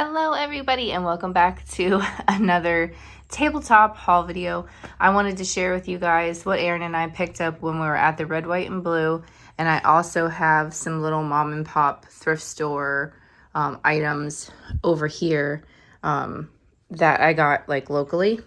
Hello everybody and welcome back to another tabletop haul video. I wanted to share with you guys what Aaron and I picked up when we were at the Red, White, and Blue. And I also have some little mom and pop thrift store items over here that I got like locally.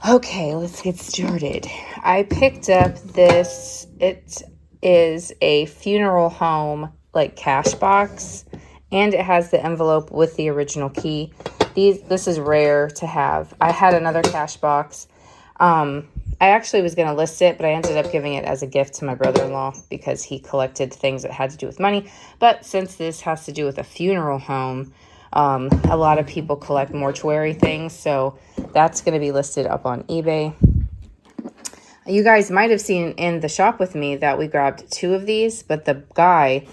Okay, let's get started. I picked up this, it is a funeral home like cash box. And it has the envelope with the original key. This is rare to have. I had another cash box. I actually was going to list it, but I ended up giving it as a gift to my brother-in-law because he collected things that had to do with money. But since this has to do with a funeral home, a lot of people collect mortuary things. So that's going to be listed up on eBay. You guys might have seen in the shop with me that we grabbed 2 of these, but the guy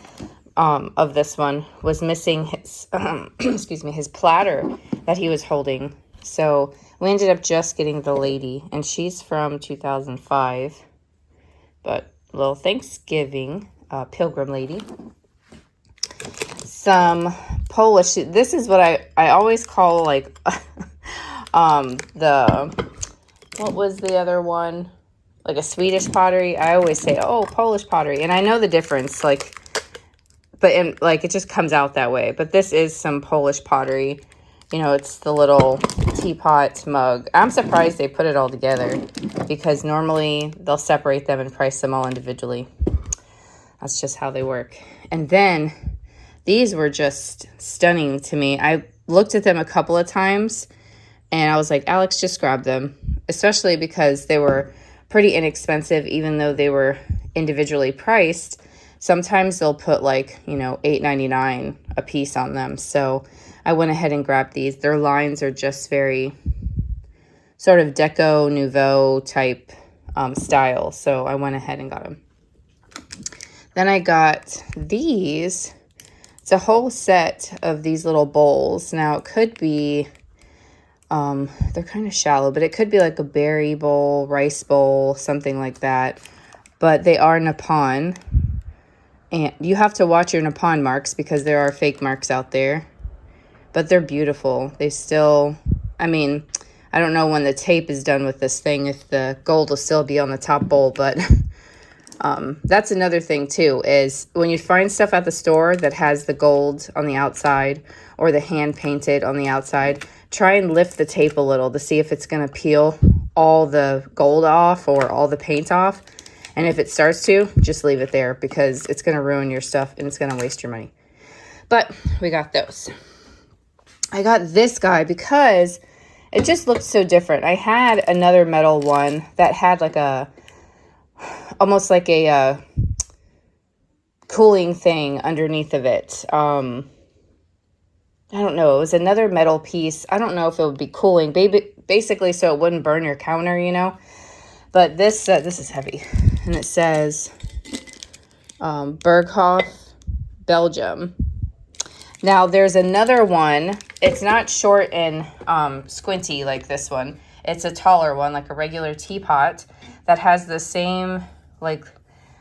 of this one was missing his excuse me, his platter that he was holding. So we ended up just getting the lady, and she's from 2005, but a little Thanksgiving pilgrim lady. Some Polish, this is what I always call like what was the other one, like a Swedish pottery. I always say, oh, Polish pottery, and I know the difference, like, but like it just comes out that way. But this is some Polish pottery. You know, it's the little teapot mug. I'm surprised they put it all together because normally they'll separate them and price them all individually. That's just how they work. And then these were just stunning to me. I looked at them a couple of times and I was like, Alex, just grab them. Especially because they were pretty inexpensive, even though they were individually priced. Sometimes they'll put like, you know, $8.99 a piece on them. So I went ahead and grabbed these. Their lines are just very sort of Deco Nouveau type style. So I went ahead and got them. Then I got these. It's a whole set of these little bowls. Now it could be, they're kind of shallow, but it could be like a berry bowl, rice bowl, something like that. But they are Nippon. And you have to watch your Nippon marks because there are fake marks out there. But they're beautiful. They still, I mean, I don't know when the tape is done with this thing, if the gold will still be on the top bowl. But that's another thing too, is when you find stuff at the store that has the gold on the outside or the hand painted on the outside, try and lift the tape a little to see if it's going to peel all the gold off or all the paint off. And if it starts to, just leave it there because it's going to ruin your stuff and it's going to waste your money. But we got those. I got this guy because it just looked so different. I had another metal one that had like a, almost like a cooling thing underneath of it. I don't know. It was another metal piece. I don't know if it would be cooling, basically so it wouldn't burn your counter, you know. But this is heavy, and it says Berghoff, Belgium. Now, there's another one. It's not short and squinty like this one. It's a taller one, like a regular teapot, that has the same like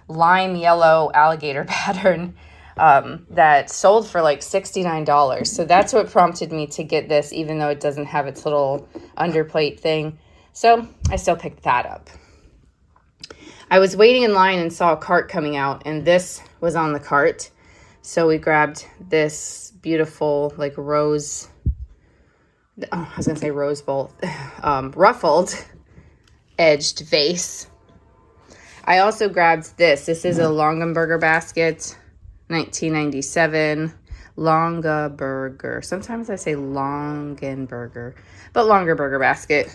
lime yellow alligator pattern that sold for like $69. So that's what prompted me to get this, even though it doesn't have its little underplate thing. So I still picked that up. I was waiting in line and saw a cart coming out, and this was on the cart. So we grabbed this beautiful, like rose, I was going to say rose bowl, ruffled edged vase. I also grabbed this. This is a Longaberger basket, 1997. Longaberger. Sometimes I say Longenberger, but Longaberger basket.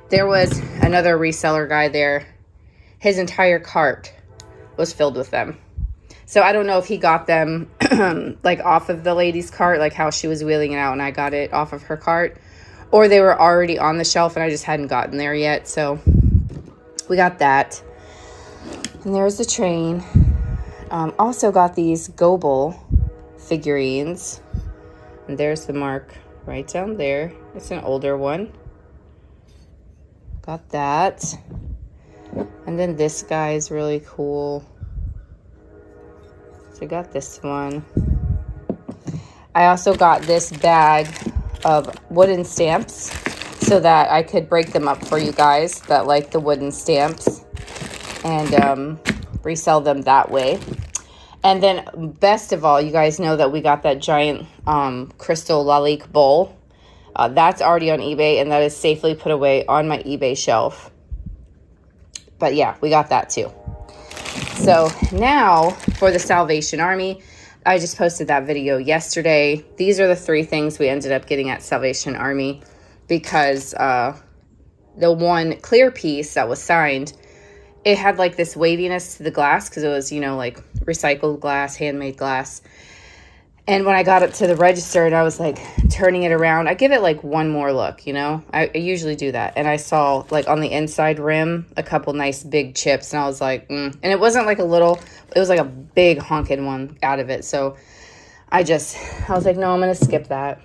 There was another reseller guy there. His entire cart was filled with them. So I don't know if he got them like off of the lady's cart, like how she was wheeling it out and I got it off of her cart, or they were already on the shelf and I just hadn't gotten there yet. So we got that. And there's the train. Also got these Goebel figurines. And there's the mark right down there. It's an older one. Got that. And then this guy is really cool. So I got this one. I also got this bag of wooden stamps so that I could break them up for you guys that like the wooden stamps and resell them that way. And then best of all, you guys know that we got that giant crystal lalique bowl. That's already on eBay, and that is safely put away on my eBay shelf. But yeah, we got that too. So now for the Salvation Army, I just posted that video yesterday. These are the 3 things we ended up getting at Salvation Army because the one clear piece that was signed, it had like this waviness to the glass because it was, you know, like recycled glass, handmade glass. And when I got it to the register and I was like turning it around, I give it like one more look, you know, I usually do that. And I saw like on the inside rim, a couple nice big chips. And I was like, And it wasn't like a little, it was like a big honking one out of it. So I was like, no, I'm going to skip that.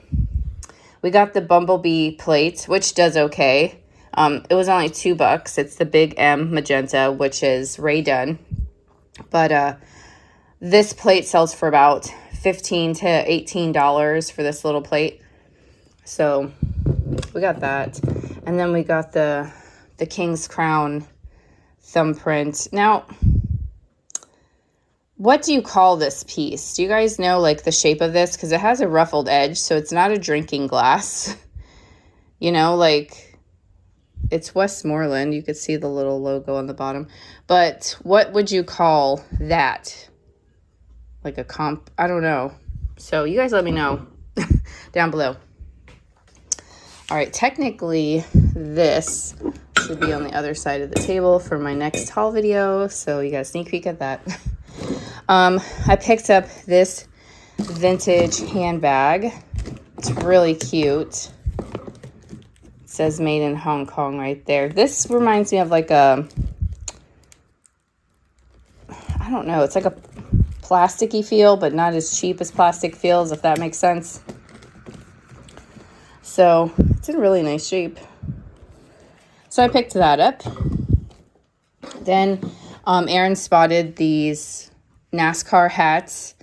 We got the Bumblebee plate, which does okay. It was only $2. It's the Big M Magenta, which is Ray Dunn. But this plate sells for about $15 to $18 for this little plate. So we got that. And then we got the King's Crown thumbprint. Now, what do you call this piece? Do you guys know like the shape of this? Because it has a ruffled edge, so it's not a drinking glass. You know, like it's Westmoreland. You could see the little logo on the bottom. But what would you call that? Like a comp? I don't know. So you guys let me know down below. All right, technically this should be on the other side of the table for my next haul video. So you got a sneak peek at that. I picked up this vintage handbag. It's really cute. It says made in Hong Kong right there. This reminds me of like a, I don't know, it's like a plasticky feel, but not as cheap as plastic feels, if that makes sense. So it's in really nice shape. So I picked that up. Then Aaron spotted these NASCAR hats,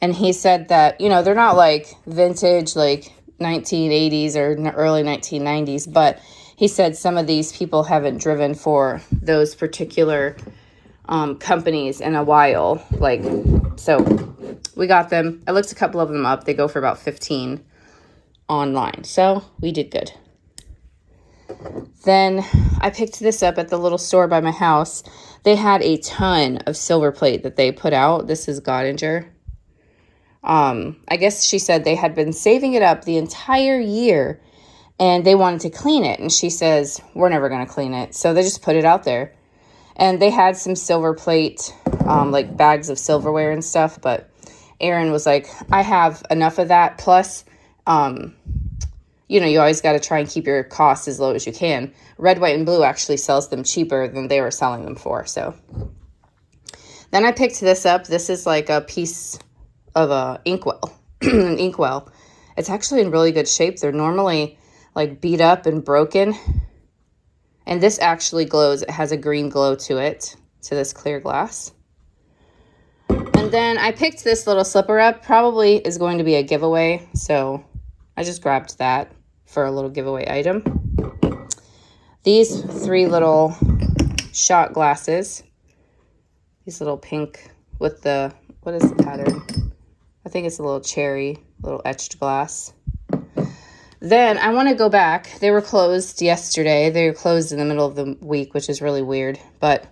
and he said that, you know, they're not like vintage, like 1980s or early 1990s, but he said some of these people haven't driven for those particular companies in a while. Like, so we got them. I looked a couple of them up. They go for about $15 online. So we did good. Then I picked this up at the little store by my house. They had a ton of silver plate that they put out. This is Godinger. I guess she said they had been saving it up the entire year and they wanted to clean it. And she says, we're never going to clean it. So they just put it out there. And they had some silver plate, like bags of silverware and stuff. But Aaron was like, I have enough of that. Plus, you know, you always got to try and keep your costs as low as you can. Red, white, and blue actually sells them cheaper than they were selling them for. So then I picked this up. This is like a piece of a inkwell. An inkwell. It's actually in really good shape. They're normally like beat up and broken. And this actually glows. It has a green glow to it, to this clear glass. And then I picked this little slipper up. Probably is going to be a giveaway. So I just grabbed that for a little giveaway item. These 3 little shot glasses. These little pink with the, what is the pattern? I think it's a little cherry, little etched glass. Then I want to go back. They were closed yesterday. They were closed in the middle of the week, which is really weird. But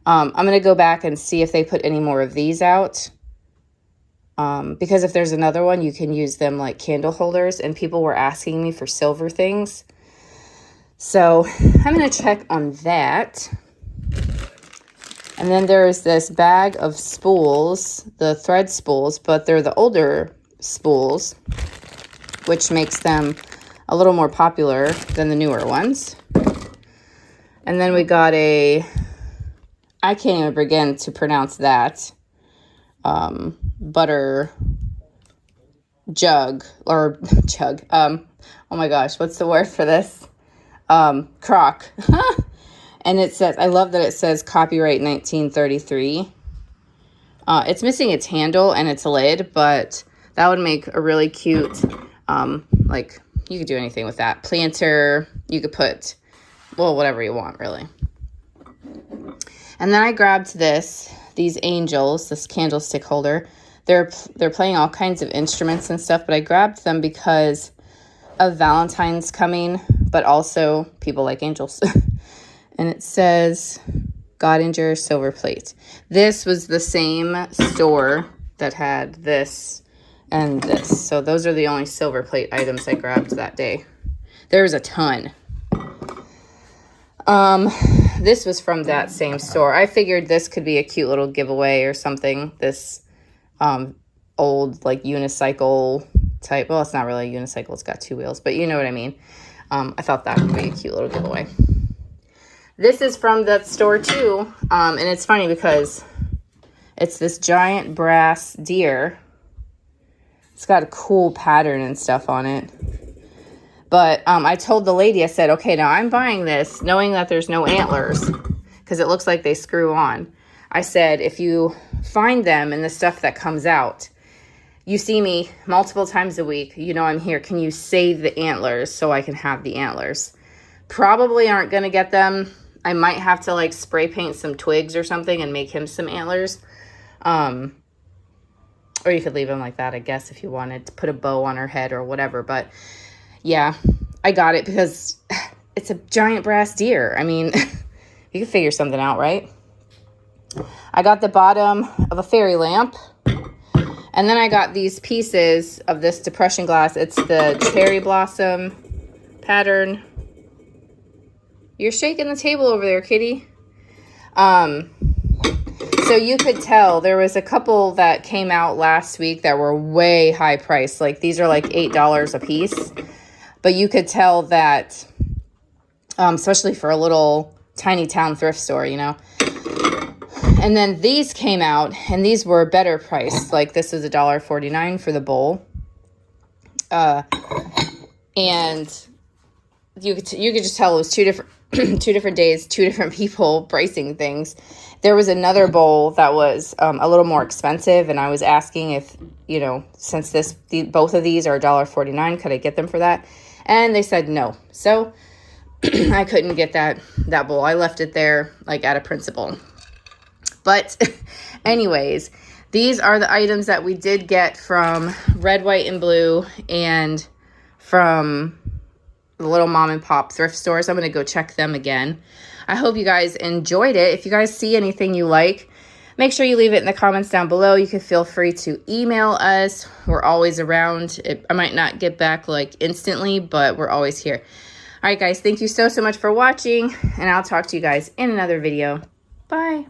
I'm going to go back and see if they put any more of these out. Because if there's another one, you can use them like candle holders. And people were asking me for silver things. So I'm going to check on that. And then there's this bag of spools, the thread spools, but they're the older spools, which makes them a little more popular than the newer ones. And then we got a, I can't even begin to pronounce that, butter jug, or jug, oh my gosh, what's the word for this? Crock. And it says, I love that it says copyright 1933. It's missing its handle and its lid, but That would make a really cute, like, you could do anything with that. Planter, you could put, well, whatever you want, really. And then I grabbed these angels, this candlestick holder. They're playing all kinds of instruments and stuff, but I grabbed them because of Valentine's coming, but also people like angels. And it says Godinger silver plate. This was the same store that had this and this. So those are the only silver plate items I grabbed that day. There's a ton. This was from that same store. I figured this could be a cute little giveaway or something. This old like unicycle type. Well, it's not really a unicycle. It's got 2 wheels, but you know what I mean. I thought that would be a cute little giveaway. This is from that store too. And it's funny because it's this giant brass deer. It's got a cool pattern and stuff on it. But I told the lady, I said, okay, now I'm buying this knowing that there's no antlers because it looks like they screw on. I said, if you find them in the stuff that comes out, you see me multiple times a week, you know I'm here. Can you save the antlers so I can have the antlers? Probably aren't going to get them. I might have to like spray paint some twigs or something and make him some antlers. Or you could leave him like that, I guess, if you wanted to put a bow on her head or whatever. But yeah, I got it because it's a giant brass deer. I mean, you can figure something out, right? I got the bottom of a fairy lamp. And then I got these pieces of this depression glass. It's the cherry blossom pattern. You're shaking the table over there, kitty. So you could tell there was a couple that came out last week that were way high priced. Like these are like $8 a piece. But you could tell that, especially for a little tiny town thrift store, you know. And then these came out, and these were better priced. Like this is $1.49 for the bowl. And you could just tell it was two different days, 2 different people pricing things. There was another bowl that was a little more expensive, and I was asking if, you know, since both of these are $1.49, could I get them for that? And they said no. So I couldn't get that bowl. I left it there like out of principle. But anyways, these are the items that we did get from Red, White, and Blue and from the little mom and pop thrift stores. I'm going to go check them again. I hope you guys enjoyed it. If you guys see anything you like, make sure you leave it in the comments down below. You can feel free to email us. We're always around. I might not get back like instantly, but we're always here. All right, guys, thank you so much for watching, and I'll talk to you guys in another video. Bye.